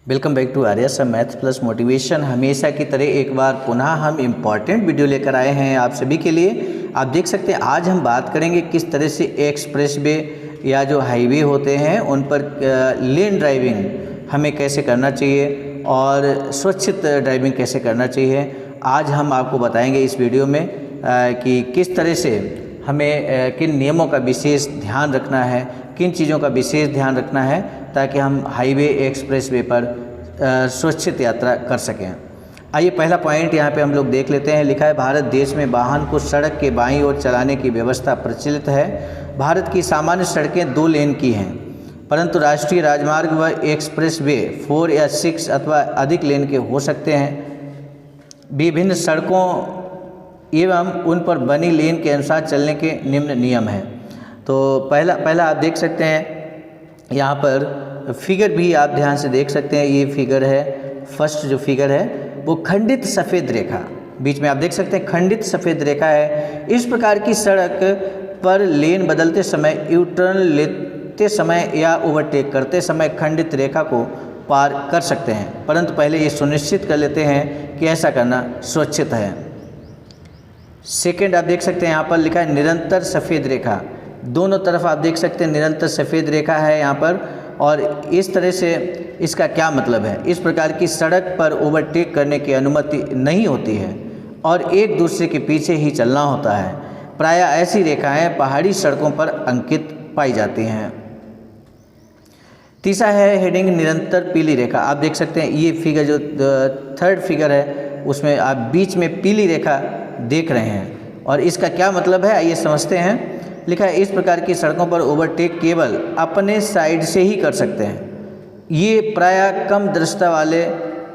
Welcome back to Arya's math plus motivation. हमेशा की तरह एक बार पुनः हम इम्पॉर्टेंट वीडियो लेकर आए हैं आप सभी के लिए। आप देख सकते हैं आज हम बात करेंगे किस तरह से एक्सप्रेस वे या जो हाईवे होते हैं उन पर लेन ड्राइविंग हमें कैसे करना चाहिए और सुरक्षित ड्राइविंग कैसे करना चाहिए। आज हम आपको बताएंगे इस वीडियो में कि किस तरह से हमें किन नियमों का विशेष ध्यान रखना है, किन चीज़ों का विशेष ध्यान रखना है ताकि हम हाईवे एक्सप्रेस वे पर सुरक्षित यात्रा कर सकें। आइए पहला पॉइंट यहाँ पे हम लोग देख लेते हैं। लिखा है भारत देश में वाहन को सड़क के बाईं ओर चलाने की व्यवस्था प्रचलित है। भारत की सामान्य सड़कें 2 लेन की हैं, परंतु राष्ट्रीय राजमार्ग व एक्सप्रेस वे 4 या 6 अथवा अधिक लेन के हो सकते हैं। विभिन्न सड़कों एवं उन पर बनी लेन के अनुसार चलने के निम्न नियम हैं। तो पहला आप देख सकते हैं यहाँ पर फिगर भी आप ध्यान से देख सकते हैं। ये फिगर है, फर्स्ट जो फिगर है वो खंडित सफ़ेद रेखा, बीच में आप देख सकते हैं खंडित सफ़ेद रेखा है। इस प्रकार की सड़क पर लेन बदलते समय, यू टर्न लेते समय या ओवरटेक करते समय खंडित रेखा को पार कर सकते हैं, परंतु पहले ये सुनिश्चित कर लेते हैं कि ऐसा करना सुरक्षित है। सेकेंड आप देख सकते हैं यहाँ पर लिखा है निरंतर सफ़ेद रेखा। दोनों तरफ आप देख सकते हैं निरंतर सफ़ेद रेखा है यहाँ पर, और इस तरह से इसका क्या मतलब है, इस प्रकार की सड़क पर ओवरटेक करने की अनुमति नहीं होती है और एक दूसरे के पीछे ही चलना होता है। प्रायः ऐसी रेखाएं पहाड़ी सड़कों पर अंकित पाई जाती हैं। तीसरा है हेडिंग निरंतर पीली रेखा। आप देख सकते हैं ये फिगर जो थर्ड फिगर है उसमें आप बीच में पीली रेखा देख रहे हैं और इसका क्या मतलब है आइए समझते हैं। लिखा है इस प्रकार की सड़कों पर ओवरटेक केवल अपने साइड से ही कर सकते हैं। ये प्रायः कम दृश्यता वाले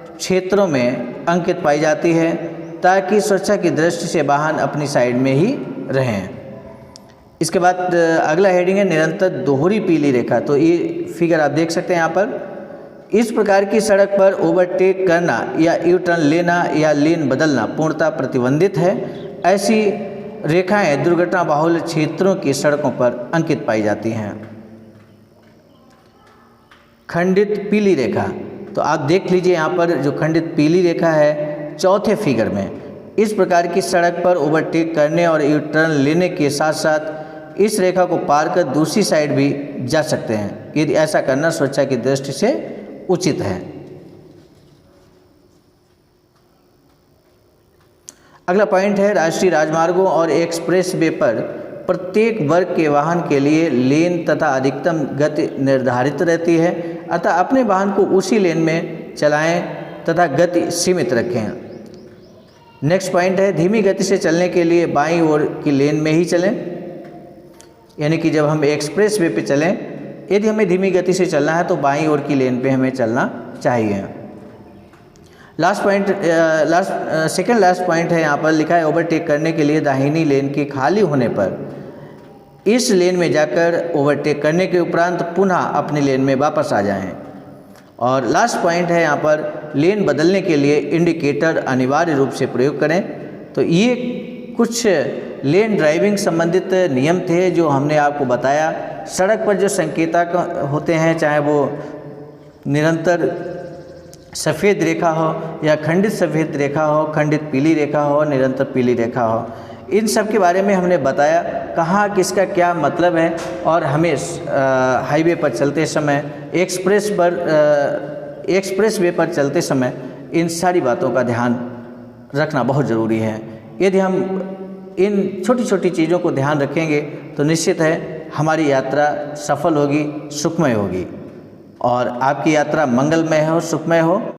क्षेत्रों में अंकित पाई जाती है ताकि सुरक्षा की दृष्टि से वाहन अपनी साइड में ही रहें। इसके बाद अगला हेडिंग है निरंतर दोहरी पीली रेखा। तो ये फिगर आप देख सकते हैं यहाँ पर। इस प्रकार की सड़क पर ओवरटेक करना या यू टर्न लेना या लेन बदलना पूर्णतः प्रतिबंधित है। ऐसी रेखाएं दुर्घटना बाहुल्य क्षेत्रों की सड़कों पर अंकित पाई जाती हैं। खंडित पीली रेखा, तो आप देख लीजिए यहाँ पर जो खंडित पीली रेखा है चौथे फिगर में, इस प्रकार की सड़क पर ओवरटेक करने और यू टर्न लेने के साथ साथ इस रेखा को पार कर दूसरी साइड भी जा सकते हैं, यदि ऐसा करना सुरक्षा की दृष्टि से उचित है। अगला पॉइंट है राष्ट्रीय राजमार्गों और एक्सप्रेस वे पर प्रत्येक वर्ग के वाहन के लिए लेन तथा अधिकतम गति निर्धारित रहती है, अतः अपने वाहन को उसी लेन में चलाएं तथा गति सीमित रखें। नेक्स्ट पॉइंट है धीमी गति से चलने के लिए बाईं ओर की लेन में ही चलें, यानी कि जब हम एक्सप्रेस वे पे चलें, यदि हमें धीमी गति से चलना है तो बाईं ओर की लेन पे हमें चलना चाहिए। Last point second last point है यहाँ पर लिखा है ओवरटेक करने के लिए दाहिनी लेन के खाली होने पर इस लेन में जाकर ओवरटेक करने के उपरांत पुनः अपनी लेन में वापस आ जाएं। और लास्ट पॉइंट है यहाँ पर लेन बदलने के लिए इंडिकेटर अनिवार्य रूप से प्रयोग करें। तो ये कुछ लेन ड्राइविंग संबंधित नियम थे जो हमने आपको बताया। सड़क पर जो संकेतक होते हैं, चाहे वो निरंतर सफ़ेद रेखा हो या खंडित सफ़ेद रेखा हो, खंडित पीली रेखा हो, निरंतर पीली रेखा हो, इन सब के बारे में हमने बताया कहाँ किसका क्या मतलब है। और हमें हाईवे पर चलते समय, एक्सप्रेस वे पर चलते समय इन सारी बातों का ध्यान रखना बहुत ज़रूरी है। यदि हम इन छोटी छोटी चीज़ों को ध्यान रखेंगे तो निश्चित है हमारी यात्रा सफल होगी, सुखमय होगी और आपकी यात्रा मंगलमय हो, सुखमय हो।